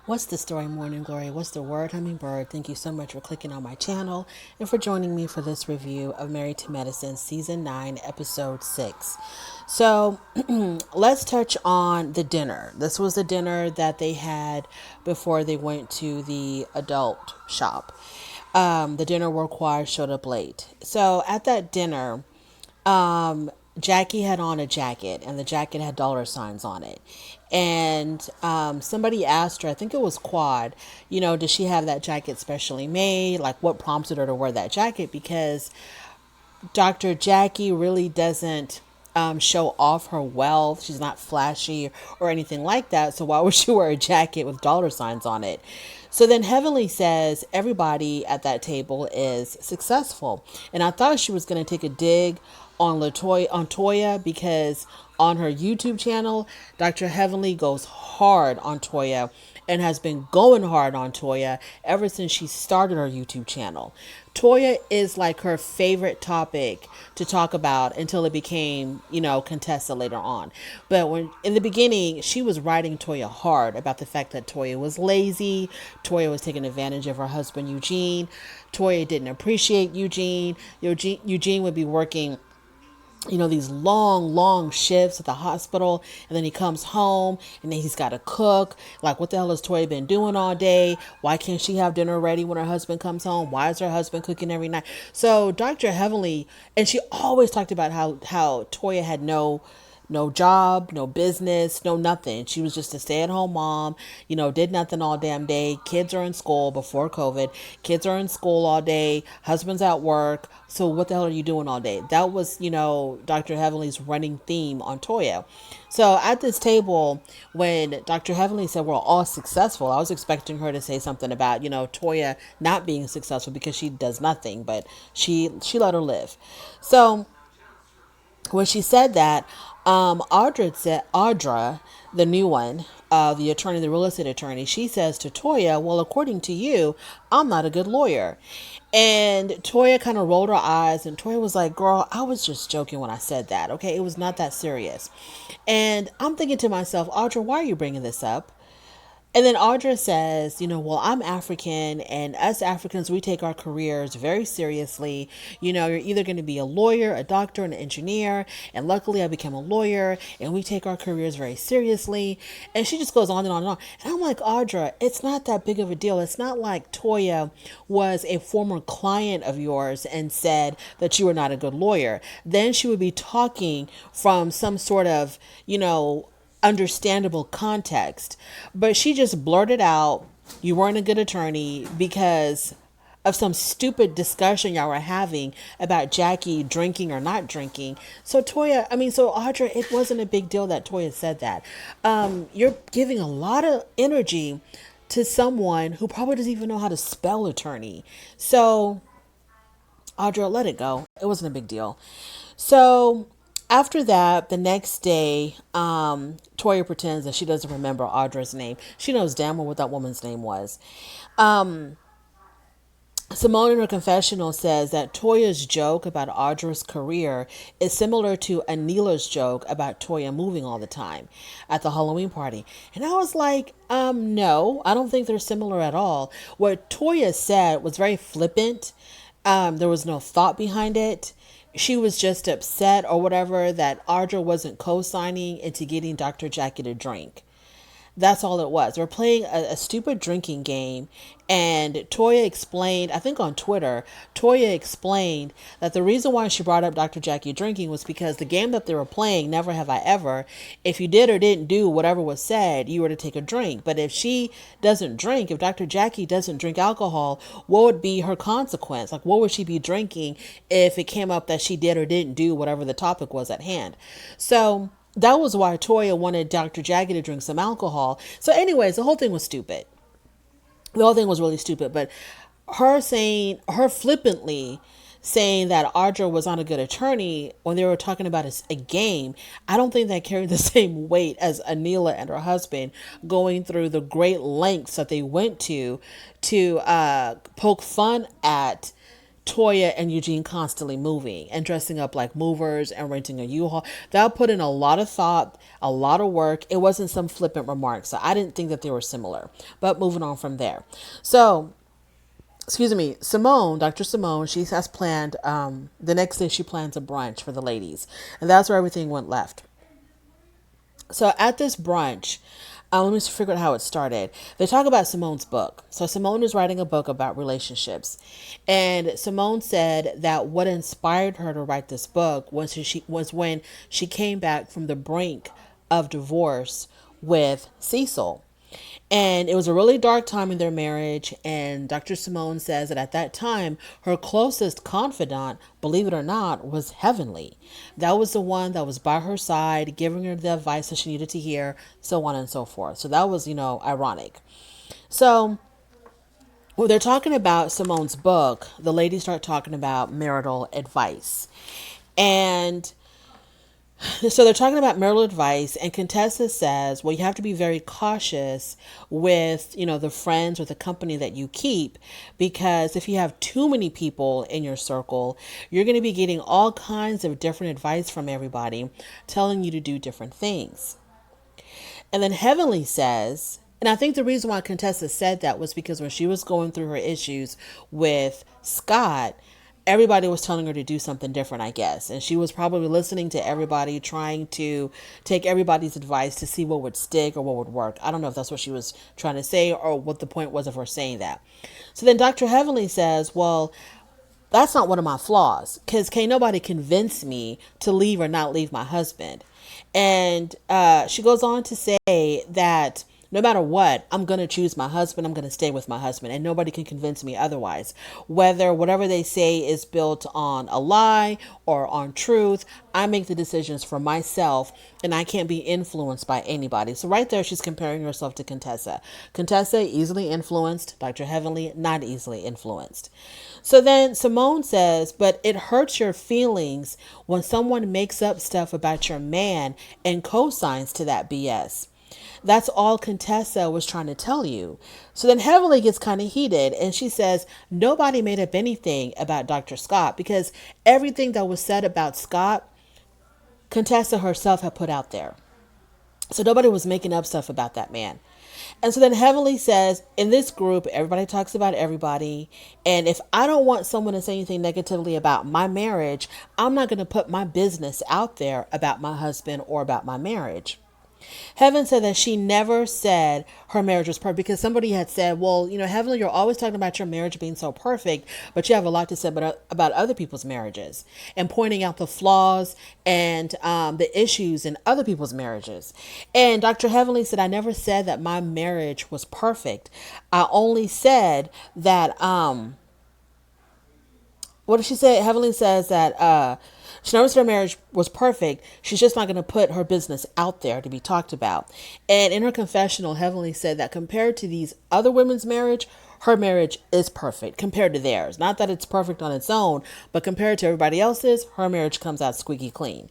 What's the story, Morning Glory? What's the word, Hummingbird? Thank you so much for clicking on my channel and for joining me for this review of Married to Medicine, Season 9, Episode 6. So, let's touch on the dinner. This was the dinner that they had before they went to the adult shop. The dinner where Quad showed up late. So, at that dinner, Jackie had on a jacket, and the jacket had dollar signs on it. And somebody asked her, I think it was Quad, does she have that jacket specially made? Like, what prompted her to wear that jacket? Because Dr. Jackie really doesn't show off her wealth. She's not flashy or anything like that. So why would she wear a jacket with dollar signs on it? So then Heavenly says everybody at that table is successful. And I thought she was going to take a dig on Toya, because on her YouTube channel, Dr. Heavenly goes hard on Toya and has been going hard on Toya ever since she started her YouTube channel. Toya is like her favorite topic to talk about until it became, Contessa later on. But when in the beginning, she was riding Toya hard about the fact that Toya was lazy, Toya was taking advantage of her husband Eugene, Toya didn't appreciate Eugene. Eugene would be working these long shifts at the hospital, and then he comes home and then he's got to cook. Like, what the hell has Toya been doing all day? Why can't she have dinner ready when her husband comes home? Why is her husband cooking every night? So Dr. Heavenly, and she always talked about how Toya had no job, no business, no nothing. She was just a stay-at-home mom, did nothing all damn day. Kids are in school before COVID. Kids are in school all day. Husband's at work. So what the hell are you doing all day? That was, Dr. Heavenly's running theme on Toya. So at this table, when Dr. Heavenly said we're all successful, I was expecting her to say something about, Toya not being successful because she does nothing, but she let her live. So when she said that, Audra, the new one, the attorney, the real estate attorney, she says to Toya, well, according to you, I'm not a good lawyer. And Toya kind of rolled her eyes, and Toya was like, girl, I was just joking when I said that. Okay. It was not that serious. And I'm thinking to myself, Audra, why are you bringing this up? And then Audra says, well, I'm African, and us Africans, we take our careers very seriously. You're either going to be a lawyer, a doctor, an engineer. And luckily I became a lawyer, and we take our careers very seriously. And she just goes on and on and on. And I'm like, Audra, it's not that big of a deal. It's not like Toya was a former client of yours and said that you were not a good lawyer. Then she would be talking from some sort of, understandable context. But she just blurted out, you weren't a good attorney because of some stupid discussion y'all were having about Jackie drinking or not drinking. So Audra, it wasn't a big deal that Toya said that. You're giving a lot of energy to someone who probably doesn't even know how to spell attorney. So Audra, let it go. It wasn't a big deal. So after that, the next day, Toya pretends that she doesn't remember Audra's name. She knows damn well what that woman's name was. Simone in her confessional says that Toya's joke about Audra's career is similar to Anila's joke about Toya moving all the time at the Halloween party. And I was like, no, I don't think they're similar at all. What Toya said was very flippant. There was no thought behind it. She was just upset or whatever that Audra wasn't co-signing into getting Dr. Jackie to drink. That's all it was. We're playing a stupid drinking game. And Toya explained, I think on Twitter, Toya explained that the reason why she brought up Dr. Jackie drinking was because the game that they were playing, Never Have I Ever, if you did or didn't do whatever was said, you were to take a drink. But if she doesn't drink, if Dr. Jackie doesn't drink alcohol, what would be her consequence? Like, what would she be drinking if it came up that she did or didn't do whatever the topic was at hand? So that was why Toya wanted Dr. Jackie to drink some alcohol. So anyways, the whole thing was stupid. The whole thing was really stupid. But her flippantly saying that Audra was not a good attorney when they were talking about a game, I don't think that carried the same weight as Anila and her husband going through the great lengths that they went to poke fun at Toya and Eugene constantly moving and dressing up like movers and renting a U-Haul. That put in a lot of thought, a lot of work. It wasn't some flippant remarks. So I didn't think that they were similar. But moving on from there. So, excuse me, Simone, Dr. Simone, she has planned, the next day she plans a brunch for the ladies. And that's where everything went left. So at this brunch, let me figure out how it started. They talk about Simone's book. So Simone is writing a book about relationships. And Simone said that what inspired her to write this book was when she came back from the brink of divorce with Cecil. And it was a really dark time in their marriage. And Dr. Simone says that at that time, her closest confidant, believe it or not, was Heavenly. That was the one that was by her side, giving her the advice that she needed to hear, so on and so forth. So that was, ironic. So when they're talking about Simone's book, the ladies start talking about marital advice. And so they're talking about marital advice, and Contessa says, well, you have to be very cautious with, the friends or the company that you keep, because if you have too many people in your circle, you're going to be getting all kinds of different advice from everybody telling you to do different things. And then Heavenly says, and I think the reason why Contessa said that was because when she was going through her issues with Scott, everybody was telling her to do something different, I guess. And she was probably listening to everybody, trying to take everybody's advice to see what would stick or what would work. I don't know if that's what she was trying to say or what the point was of her saying that. So then Dr. Heavenly says, well, that's not one of my flaws, because can't nobody convince me to leave or not leave my husband. And she goes on to say that no matter what, I'm going to choose my husband. I'm going to stay with my husband, and nobody can convince me otherwise. Whether whatever they say is built on a lie or on truth, I make the decisions for myself, and I can't be influenced by anybody. So right there, she's comparing herself to Contessa. Contessa, easily influenced. Dr. Heavenly, not easily influenced. So then Simone says, but it hurts your feelings when someone makes up stuff about your man and co-signs to that BS. That's all Contessa was trying to tell you. So then Heavenly gets kind of heated, and she says nobody made up anything about Dr. Scott, because everything that was said about Scott, Contessa herself had put out there. So nobody was making up stuff about that man. And so then Heavenly says, in this group, everybody talks about everybody. And if I don't want someone to say anything negatively about my marriage, I'm not going to put my business out there about my husband or about my marriage. Heaven said that she never said her marriage was perfect, because somebody had said, well, Heavenly, you're always talking about your marriage being so perfect, but you have a lot to say about other people's marriages and pointing out the flaws and the issues in other people's marriages. And Dr. Heavenly said, I never said that my marriage was perfect. I only said that, what did she say? Heavenly says that, she never said her marriage was perfect. She's just not going to put her business out there to be talked about. And in her confessional, Heavenly said that compared to these other women's marriage, her marriage is perfect compared to theirs. Not that it's perfect on its own, but compared to everybody else's, her marriage comes out squeaky clean.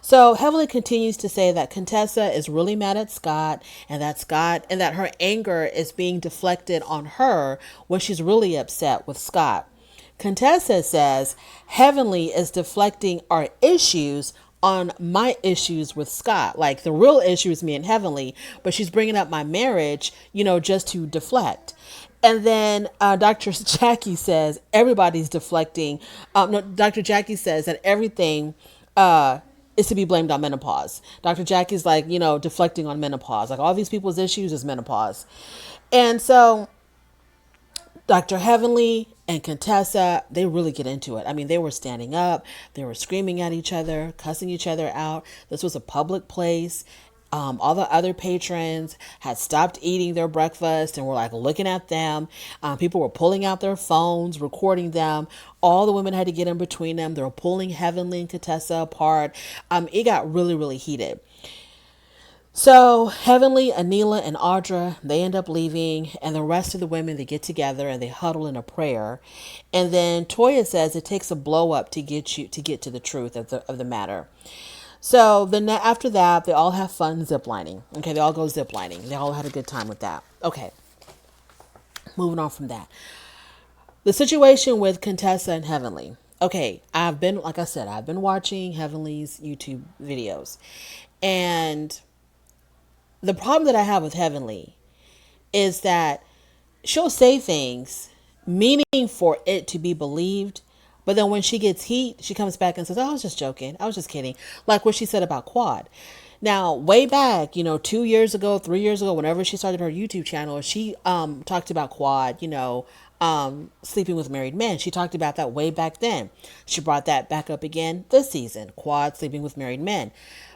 So Heavenly continues to say that Contessa is really mad at Scott, and that her anger is being deflected on her when she's really upset with Scott. Contessa says Heavenly is deflecting our issues on my issues with Scott. Like the real issue is me and Heavenly, but she's bringing up my marriage, just to deflect. And then Dr. Jackie says everybody's deflecting. No, Dr. Jackie says that everything is to be blamed on menopause. Dr. Jackie's like, deflecting on menopause. Like all these people's issues is menopause. And so Dr. Heavenly and Contessa, they really get into it. I mean, they were standing up, they were screaming at each other, cussing each other out. This was a public place. All the other patrons had stopped eating their breakfast and were like looking at them. People were pulling out their phones, recording them. All the women had to get in between them. They were pulling Heavenly and Contessa apart. It got really, really heated. So Heavenly, Anila, and Audra, they end up leaving, and the rest of the women, they get together and they huddle in a prayer. And then Toya says it takes a blow up to get to the truth of the matter. So then after that, they all have fun ziplining. Okay, they all go ziplining. They all had a good time with that. Okay, moving on from that. The situation with Contessa and Heavenly. Okay, like I said, I've been watching Heavenly's YouTube videos. And the problem that I have with Heavenly is that she'll say things meaning for it to be believed, but then when she gets heat, she comes back and says, "Oh, I was just joking. I was just kidding." Like what she said about Quad. Now, way back, 2 years ago, 3 years ago, whenever she started her YouTube channel, she talked about Quad, sleeping with married men. She talked about that way back then. She brought that back up again this season, Quad sleeping with married men.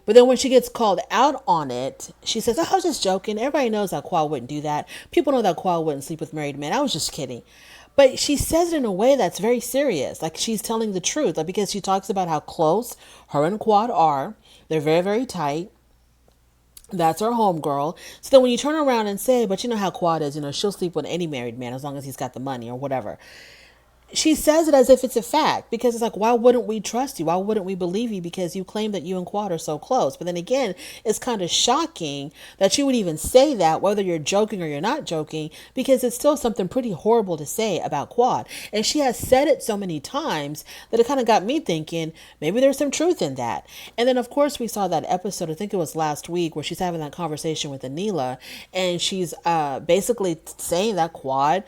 But then when she gets called out on it, she says, "Oh, I was just joking. Everybody knows that Quad wouldn't do that. People know that Quad wouldn't sleep with married men. I was just kidding." But she says it in a way that's very serious. Like she's telling the truth. Like because she talks about how close her and Quad are. They're very, very tight. That's her homegirl. So then when you turn around and say, "But you know how Quad is, she'll sleep with any married man as long as he's got the money or whatever." She says it as if it's a fact because it's like, why wouldn't we trust you? Why wouldn't we believe you? Because you claim that you and Quad are so close. But then again, it's kind of shocking that you would even say that, whether you're joking or you're not joking, because it's still something pretty horrible to say about Quad. And she has said it so many times that it kind of got me thinking maybe there's some truth in that. And then, of course, we saw that episode, I think it was last week, where she's having that conversation with Anila, and she's basically saying that Quad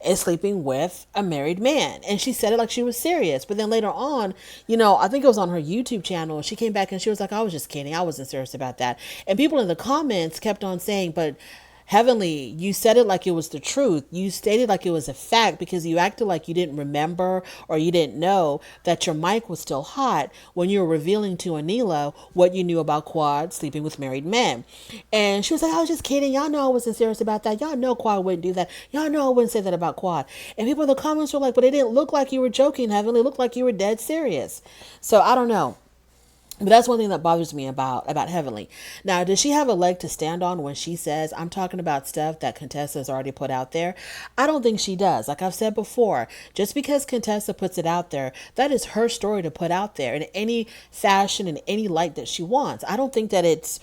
is sleeping with a married man. And she said it like she was serious. But then later on, I think it was on her YouTube channel, she came back and she was like, "I was just kidding. I wasn't serious about that." And people in the comments kept on saying, "But Heavenly, you said it like it was the truth. You stated like it was a fact because you acted like you didn't remember or you didn't know that your mic was still hot when you were revealing to Anila what you knew about Quad sleeping with married men." And she was like, "I was just kidding. Y'all know I wasn't serious about that. Y'all know Quad wouldn't do that. Y'all know I wouldn't say that about Quad." And people in the comments were like, "But it didn't look like you were joking, Heavenly. It looked like you were dead serious." So I don't know. But that's one thing that bothers me about Heavenly. Now, does she have a leg to stand on when she says, "I'm talking about stuff that Contessa has already put out there"? I don't think she does. Like I've said before, just because Contessa puts it out there, that is her story to put out there in any fashion, in any light that she wants. I don't think that it's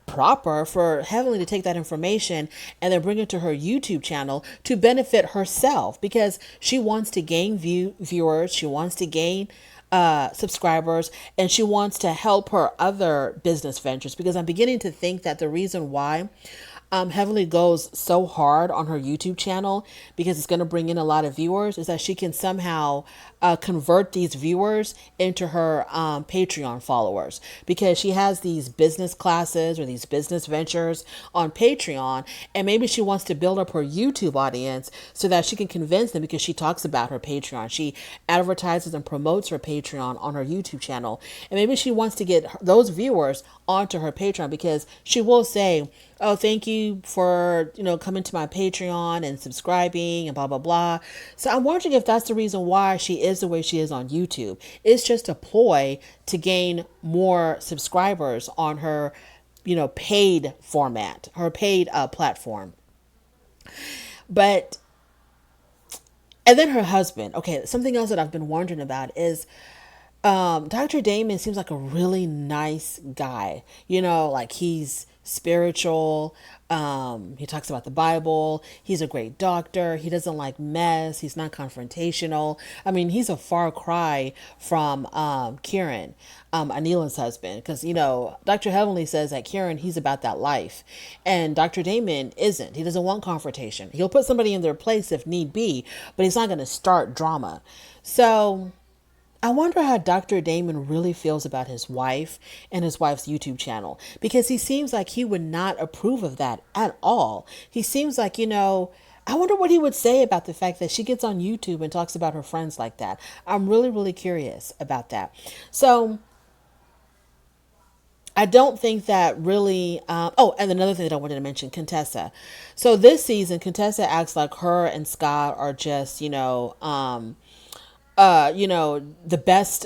proper for Heavenly to take that information and then bring it to her YouTube channel to benefit herself because she wants to gain viewers, she wants to gain subscribers, and she wants to help her other business ventures. Because I'm beginning to think that the reason why Heavenly goes so hard on her YouTube channel because it's going to bring in a lot of viewers is that she can somehow convert these viewers into her Patreon followers, because she has these business classes or these business ventures on Patreon, and maybe she wants to build up her YouTube audience so that she can convince them, because she talks about her Patreon. She advertises and promotes her Patreon on her YouTube channel, and maybe she wants to get those viewers onto her Patreon, because she will say, "Oh, thank you for, coming to my Patreon and subscribing and blah, blah, blah." So I'm wondering if that's the reason why she is the way she is on YouTube. It's just a ploy to gain more subscribers on her, paid format, her paid platform. But, and then her husband. Okay, something else that I've been wondering about is Dr. Damon seems like a really nice guy. Like he's spiritual. He talks about the Bible. He's a great doctor. He doesn't like mess. He's not confrontational. I mean, he's a far cry from Kieran, Anila's husband. Because, Dr. Heavenly says that Kieran, he's about that life. And Dr. Damon isn't. He doesn't want confrontation. He'll put somebody in their place if need be, but he's not going to start drama. So I wonder how Dr. Damon really feels about his wife and his wife's YouTube channel, because he seems like he would not approve of that at all. He seems like, I wonder what he would say about the fact that she gets on YouTube and talks about her friends like that. I'm really, really curious about that. So I don't think that really. And another thing that I wanted to mention, Contessa. So this season, Contessa acts like her and Scott are just, the best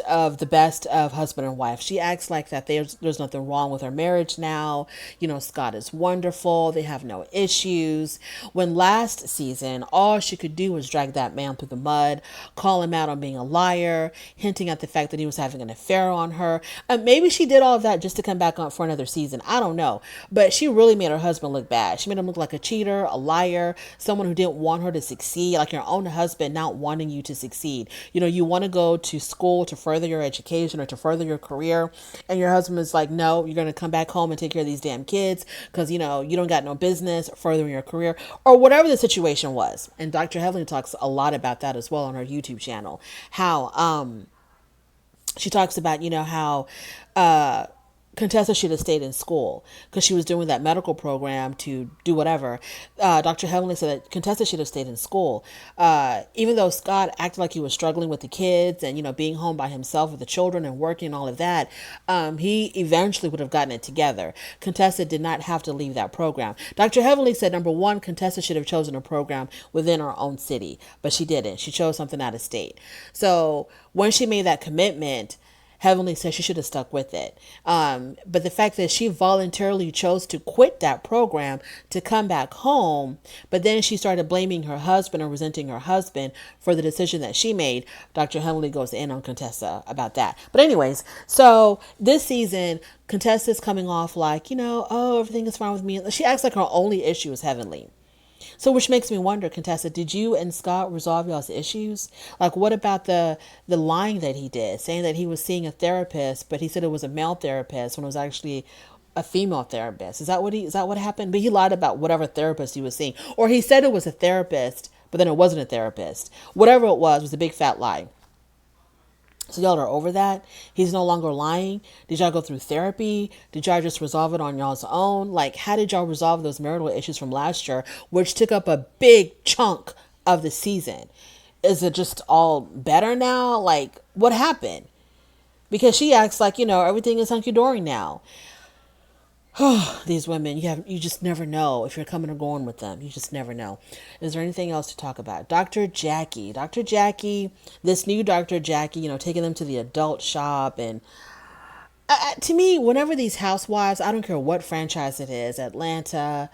of husband and wife. She acts like that there's nothing wrong with her marriage now. Scott is wonderful. They have no issues. When last season, all she could do was drag that man through the mud, call him out on being a liar, hinting at the fact that he was having an affair on her. Maybe she did all of that just to come back on for another season. I don't know. But she really made her husband look bad. She made him look like a cheater, a liar, someone who didn't want her to succeed, like your own husband not wanting you to succeed. You want to go to school to further your education or to further your career, and your husband is like, no, you're going to come back home and take care of these damn kids because, you don't got no business furthering your career or whatever the situation was. And Dr. Heavenly talks a lot about that as well on her YouTube channel. How, she talks about, how, Contessa should have stayed in school because she was doing that medical program to do whatever. Dr. Heavenly said that Contessa should have stayed in school. Even though Scott acted like he was struggling with the kids and, being home by himself with the children and working and all of that, he eventually would have gotten it together. Contessa did not have to leave that program. Dr. Heavenly said, number one, Contessa should have chosen a program within her own city, but she didn't. She chose something out of state. So when she made that commitment, Heavenly said she should have stuck with it. But the fact that she voluntarily chose to quit that program to come back home, but then she started blaming her husband or resenting her husband for the decision that she made, Dr. Heavenly goes in on Contessa about that. But anyways, so this season, Contessa's coming off like, oh, everything is fine with me. She acts like her only issue is Heavenly. So, which makes me wonder, Contessa, did you and Scott resolve y'all's issues? Like, what about the lying that he did, saying that he was seeing a therapist, but he said it was a male therapist when it was actually a female therapist? Is that what happened? But he lied about whatever therapist he was seeing, or he said it was a therapist, but then it wasn't a therapist. Whatever it was a big fat lie. So y'all are over that? He's no longer lying? Did y'all go through therapy? Did y'all just resolve it on y'all's own? Like, how did y'all resolve those marital issues from last year, which took up a big chunk of the season? Is it just all better now? Like, what happened? Because she acts like, everything is hunky-dory now. These women, you just never know if you're coming or going with them. You just never know. Is there anything else to talk about? Dr. Jackie, this new Dr. Jackie, taking them to the adult shop. And to me, whenever these housewives, I don't care what franchise it is, Atlanta,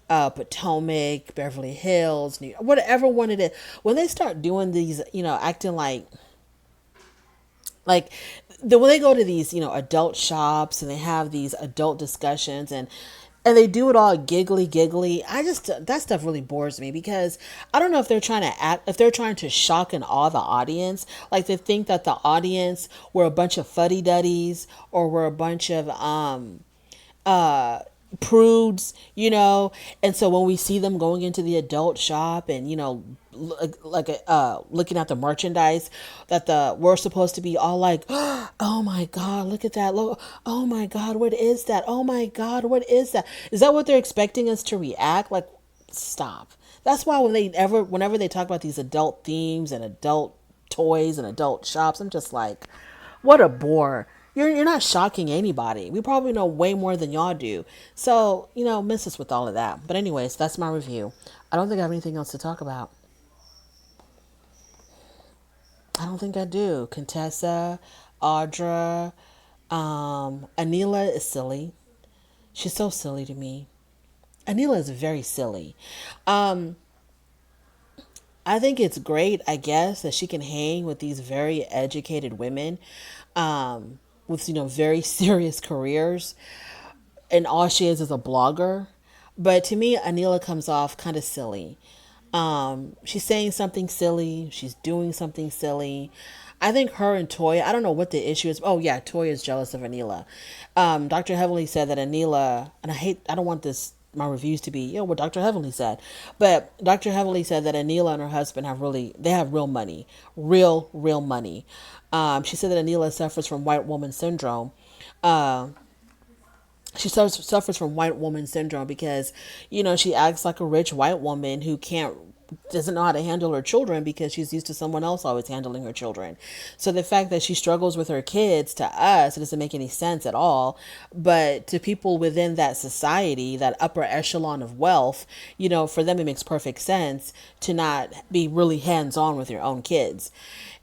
Potomac, Beverly Hills, New York, whatever one it is, when they start doing these, acting like when they go to these, adult shops and they have these adult discussions and they do it all giggly. That stuff really bores me because I don't know if they're trying to if they're trying to shock and awe the audience. Like they think that the audience were a bunch of fuddy-duddies or were a bunch of, prudes, and so when we see them going into the adult shop and looking at the merchandise that we're supposed to be all like, oh my god, look at that, look, oh my god, what is that, oh my god, what is that? Is that what they're expecting us to react like? Stop. That's why whenever they talk about these adult themes and adult toys and adult shops, I'm just like, what a bore. You're not shocking anybody. We probably know way more than y'all do. So, miss us with all of that. But anyways, that's my review. I don't think I have anything else to talk about. I don't think I do. Contessa, Audra, Anila is silly. She's so silly to me. Anila is very silly. I think it's great, I guess, that she can hang with these very educated women, with, very serious careers. And all she is a blogger. But to me, Anila comes off kind of silly. She's saying something silly. She's doing something silly. I think her and Toya, I don't know what the issue is. Oh yeah, Toya is jealous of Anila. Dr. Heavenly said that Anila, and I don't want my reviews to be, what Dr. Heavenly said. But Dr. Heavenly said that Anila and her husband have real money. Real money. She said that Anila suffers from white woman syndrome. She suffers from white woman syndrome because, she acts like a rich white woman who doesn't know how to handle her children because she's used to someone else always handling her children. So the fact that she struggles with her kids, to us, it doesn't make any sense at all. But to people within that society, that upper echelon of wealth, for them it makes perfect sense to not be really hands-on with your own kids.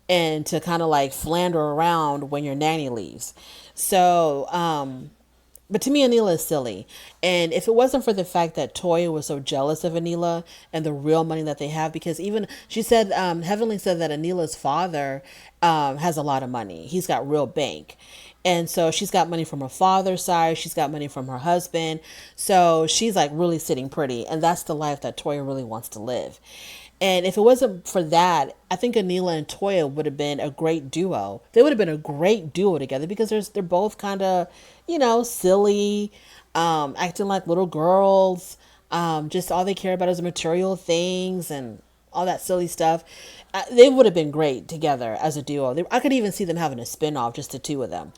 and to kind of like flander around when your nanny leaves. So, but to me, Anila is silly. And if it wasn't for the fact that Toya was so jealous of Anila and the real money that they have, because even she said, Heavenly said that Anila's father has a lot of money. He's got real bank. And so she's got money from her father's side. She's got money from her husband. So she's like really sitting pretty. And that's the life that Toya really wants to live. And if it wasn't for that, I think Anila and Toya would have been a great duo. They would have been a great duo together because they're both kind of, silly, acting like little girls. Just all they care about is material things and all that silly stuff. They would have been great together as a duo. I could even see them having a spinoff, just the two of them,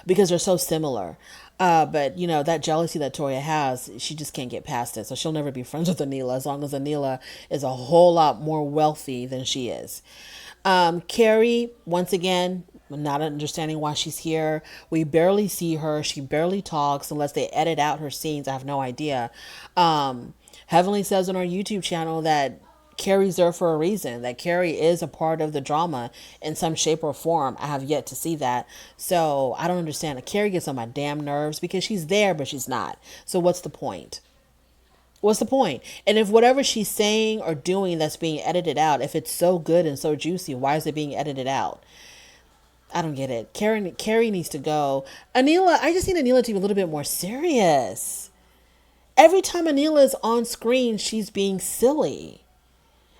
because they're so similar. But that jealousy that Toya has, she just can't get past it. So she'll never be friends with Anila as long as Anila is a whole lot more wealthy than she is. Carrie, once again, I'm not understanding why she's here. We barely see her. She barely talks unless they edit out her scenes. I have no idea. Heavenly says on our YouTube channel that Carrie's there for a reason, that Carrie is a part of the drama in some shape or form. I have yet to see that. So I don't understand. Carrie gets on my damn nerves because she's there, but she's not. So what's the point? What's the point? And if whatever she's saying or doing that's being edited out, if it's so good and so juicy, why is it being edited out? I don't get it. Carrie needs to go. Anila, I just need Anila to be a little bit more serious. Every time Anila is on screen, she's being silly.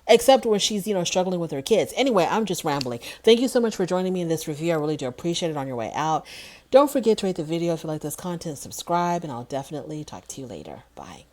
Except when she's, struggling with her kids. Anyway, I'm just rambling. Thank you so much for joining me in this review. I really do appreciate it on your way out. Don't forget to rate the video if you like this content, subscribe, and I'll definitely talk to you later. Bye.